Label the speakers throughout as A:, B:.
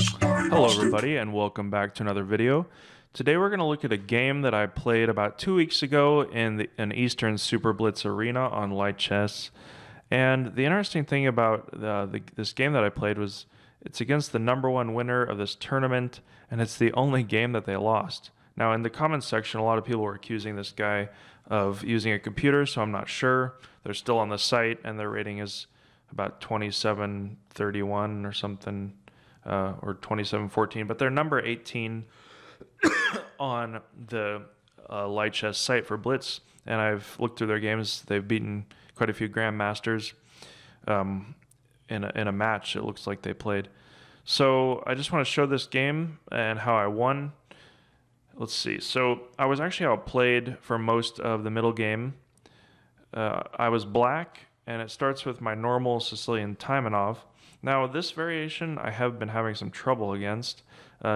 A: Hello everybody and welcome back to another video. Today we're going to look at a game that I played about 2 weeks ago in an Eastern Super Blitz arena on Light Chess. And the interesting thing about this game that I played was it's against the #1 winner of this tournament, and it's the only game that they lost. Now in the comments section, a lot of people were accusing this guy of using a computer, so I'm not sure. They're still on the site and their rating is about 2731 or something. Or 2714, but they're number 18 on the Light Chess site for Blitz, and I've looked through their games. They've beaten quite a few grandmasters in a match. It looks like they played. So I just want to show this game and how I won. Let's see. So I was actually outplayed for most of the middle game. I was black, and it starts with my normal Sicilian Taimanov. Now, this variation I have been having some trouble against,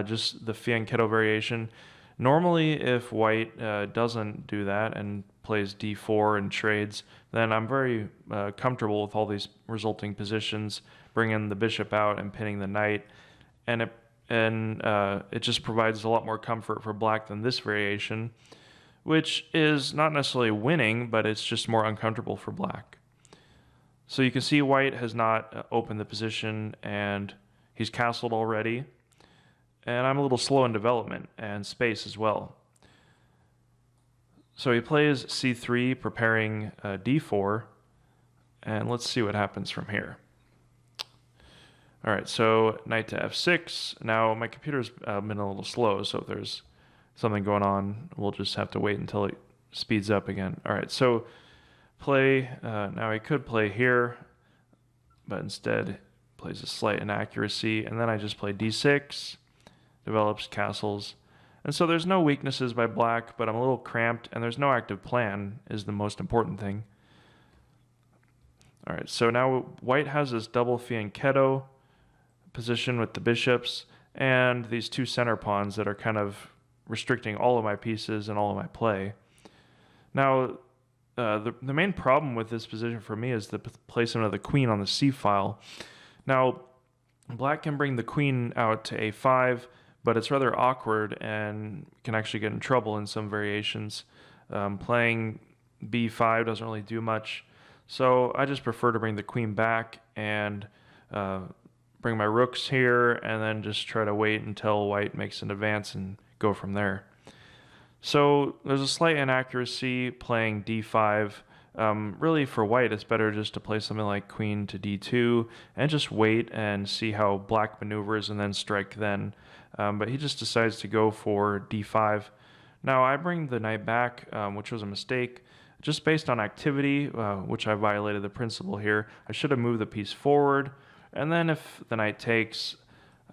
A: just the fianchetto variation. Normally, if white doesn't do that and plays d4 and trades, then I'm very comfortable with all these resulting positions, bringing the bishop out and pinning the knight, and it just provides a lot more comfort for black than this variation, which is not necessarily winning, but it's just more uncomfortable for black. So you can see white has not opened the position and he's castled already. And I'm a little slow in development and space as well. So he plays c3, preparing d4. And let's see what happens from here. All right, so knight to f6. Now my computer's been a little slow, so if there's something going on, we'll just have to wait until it speeds up again. All right, so play, now he could play here, but instead plays a slight inaccuracy, and then I just play d6, develops castles, and so there's no weaknesses by black, but I'm a little cramped, and there's no active plan is the most important thing. Alright, so now white has this double fianchetto position with the bishops, and these two center pawns that are kind of restricting all of my pieces and all of my play. Now, the main problem with this position for me is the placement of the queen on the c file. Now, black can bring the queen out to a5, but it's rather awkward and can actually get in trouble in some variations. Playing b5 doesn't really do much, so I just prefer to bring the queen back and bring my rooks here, and then just try to wait until white makes an advance and go from there. So there's a slight inaccuracy playing d5. Really for white, it's better just to play something like queen to d2 and just wait and see how black maneuvers and then strike then. But he just decides to go for d5. Now I bring the knight back, which was a mistake. Just based on activity, which I violated the principle here, I should have moved the piece forward. And then if the knight takes,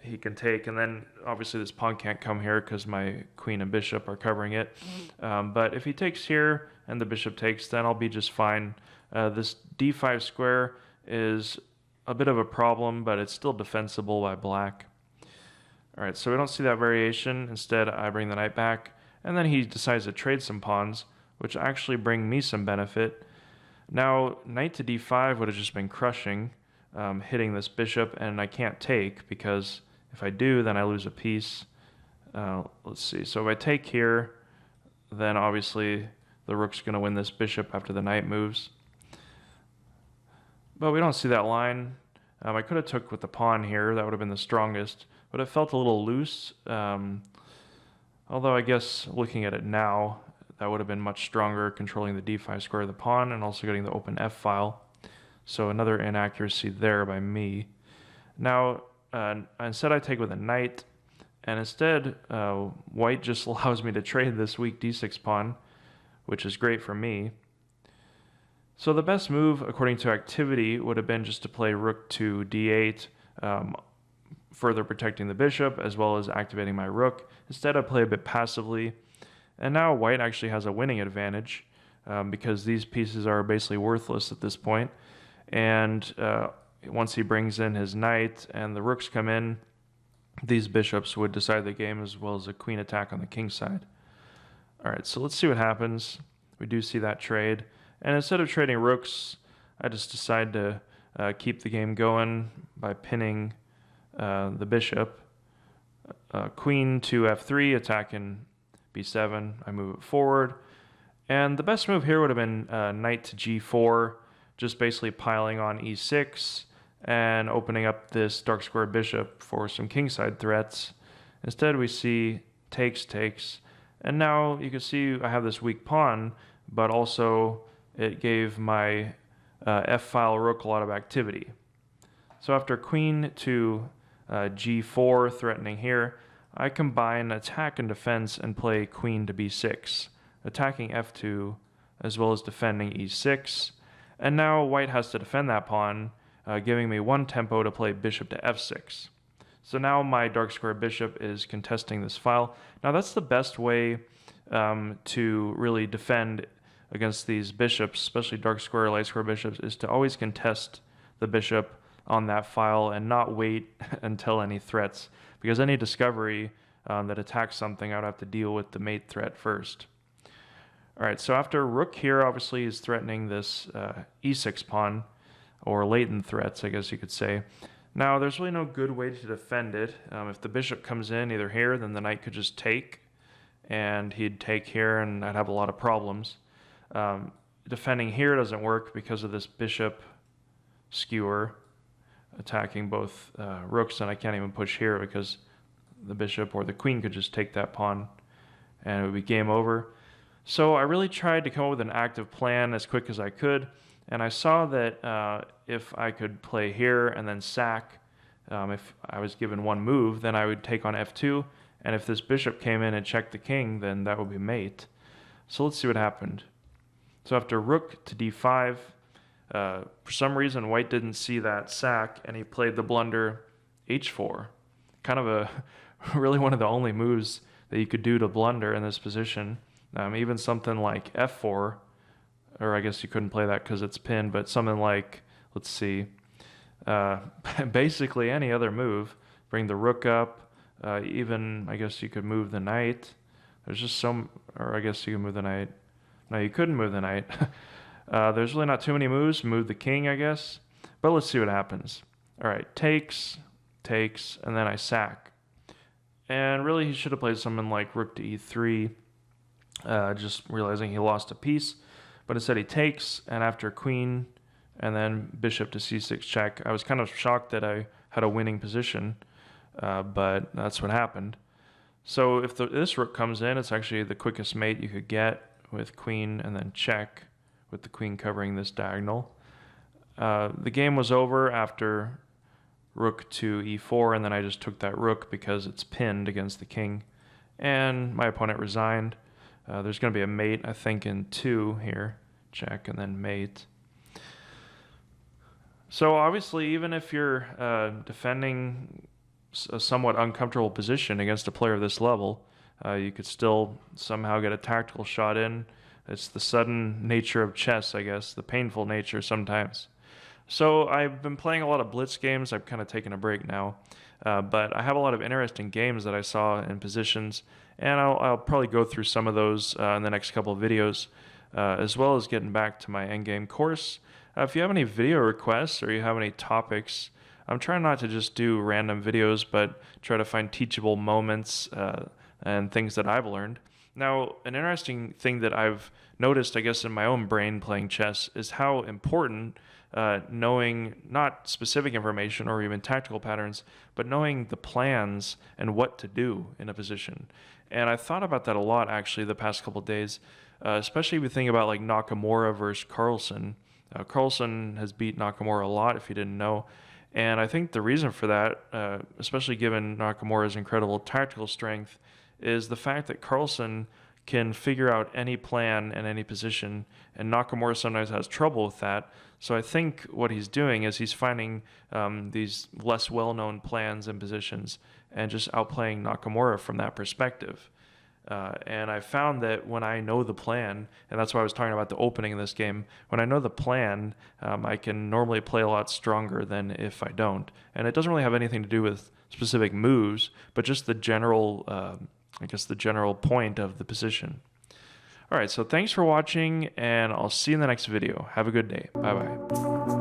A: he can take, and then obviously this pawn can't come here because my queen and bishop are covering it. But if he takes here and the bishop takes, then I'll be just fine. This d5 square is a bit of a problem, but it's still defensible by black. All right, so we don't see that variation. Instead, I bring the knight back, and then he decides to trade some pawns, which actually bring me some benefit. Now, knight to d5 would have just been crushing, hitting this bishop, and I can't take because if I do, then I lose a piece. Let's see. So if I take here, then obviously the rook's going to win this bishop after the knight moves. But we don't see that line. I could have took with the pawn here. That would have been the strongest. But it felt a little loose. Although I guess looking at it now, that would have been much stronger, controlling the d5 square of the pawn and also getting the open f file. So another inaccuracy there by me. Now, instead I take with a knight, and instead white just allows me to trade this weak d6 pawn, which is great for me. So the best move, according to activity, would have been just to play rook to d8, further protecting the bishop, as well as activating my rook. Instead, I play a bit passively, and now white actually has a winning advantage, because these pieces are basically worthless at this point. And once he brings in his knight and the rooks come in, these bishops would decide the game, as well as a queen attack on the king side. All right, so let's see what happens. We do see that trade. And instead of trading rooks, I just decide to keep the game going by pinning the bishop. queen to f3, attacking b7. I move it forward. And the best move here would have been knight to g4, just basically piling on e6 and opening up this dark square bishop for some kingside threats. Instead, we see takes, takes. And now you can see I have this weak pawn, but also it gave my f-file rook a lot of activity. So after queen to g4, threatening here, I combine attack and defense and play queen to b6, attacking f2 as well as defending e6. And now white has to defend that pawn, giving me one tempo to play bishop to f6. So now my dark square bishop is contesting this file. Now that's the best way to really defend against these bishops, especially dark square, light square bishops, is to always contest the bishop on that file and not wait until any threats, because any discovery that attacks something, I would have to deal with the mate threat first. All right, so after rook here obviously is threatening this e6 pawn, or latent threats, I guess you could say. Now, there's really no good way to defend it. If the bishop comes in either here, then the knight could just take, and he'd take here, and I'd have a lot of problems. Defending here doesn't work because of this bishop skewer attacking both rooks, and I can't even push here because the bishop or the queen could just take that pawn, and it would be game over. So I really tried to come up with an active plan as quick as I could, and I saw that if I could play here and then sack, if I was given one move, then I would take on f2, and if this bishop came in and checked the king, then that would be mate. So let's see what happened. So after rook to d5, for some reason white didn't see that sack, and he played the blunder h4. Kind of a really one of the only moves that you could do to blunder in this position. Even something like f4, or I guess you couldn't play that because it's pinned, but something like, let's see, basically any other move. Bring the rook up, even, I guess you could move the knight. There's just some, or I guess you could move the knight. No, you couldn't move the knight. There's really not too many moves. Move the king, I guess. But let's see what happens. All right, takes, takes, and then I sack. And really, he should have played something like rook to e3, just realizing he lost a piece. But instead he takes, and after queen, and then bishop to c6 check. I was kind of shocked that I had a winning position, but that's what happened. So if this rook comes in, it's actually the quickest mate you could get with queen and then check, with the queen covering this diagonal. The game was over after rook to e4, and then I just took that rook because it's pinned against the king, and my opponent resigned. There's going to be a mate, I think, in 2 here. Check and then mate. So obviously, even if you're defending a somewhat uncomfortable position against a player of this level, you could still somehow get a tactical shot in. It's the sudden nature of chess, I guess, the painful nature sometimes. So I've been playing a lot of Blitz games. I've kind of taken a break now. But I have a lot of interesting games that I saw in positions, and I'll probably go through some of those in the next couple of videos, as well as getting back to my endgame course. If you have any video requests or you have any topics, I'm trying not to just do random videos, but try to find teachable moments and things that I've learned. Now, an interesting thing that I've noticed, I guess, in my own brain playing chess is how important knowing not specific information or even tactical patterns, but knowing the plans and what to do in a position. And I thought about that a lot, actually, the past couple of days, especially if you think about like Nakamura versus Carlsen. Carlsen has beat Nakamura a lot, if you didn't know. And I think the reason for that, especially given Nakamura's incredible tactical strength, is the fact that Carlsen can figure out any plan and any position, and Nakamura sometimes has trouble with that. So I think what he's doing is he's finding these less well-known plans and positions and just outplaying Nakamura from that perspective. And I found that when I know the plan, and that's why I was talking about the opening of this game, when I know the plan, I can normally play a lot stronger than if I don't. And it doesn't really have anything to do with specific moves, but just the general, I guess the general point of the position. All right, so thanks for watching, and I'll see you in the next video. Have a good day. Bye-bye.